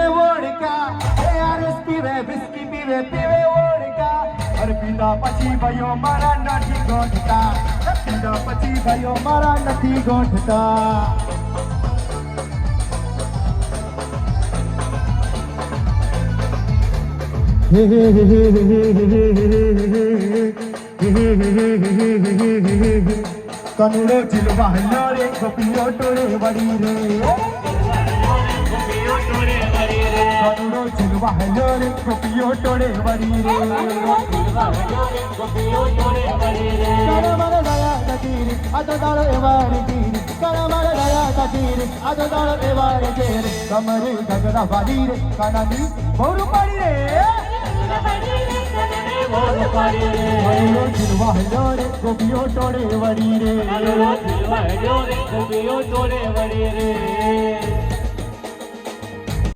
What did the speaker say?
पीवे vodka ARS पीवे whisky पीवे पीवे vodka और पीधा પછી ભાઈઓ મારા નથી ગોઠતા પીધા પછી ભાઈઓ મારા નથી ગોઠતા કનુડો ચીલવા હલ્લો રે ગોપીઓ ટોળે વળી રે કનુડો ચીલવા હલ્લો રે ગોપીઓ ટોળે વળી રે તારા મારા દયા કતીરી આ તો દાડો એવારી તીરી તારા મારા દયા કતીરી આ તો દાડો એવારી તેરે કમરે ગગડા વાળી રે કાનાની બોરું પાડી રે કનુડો ચીલવા હલ્લો રે ગોપીઓ ટોળે વળી રે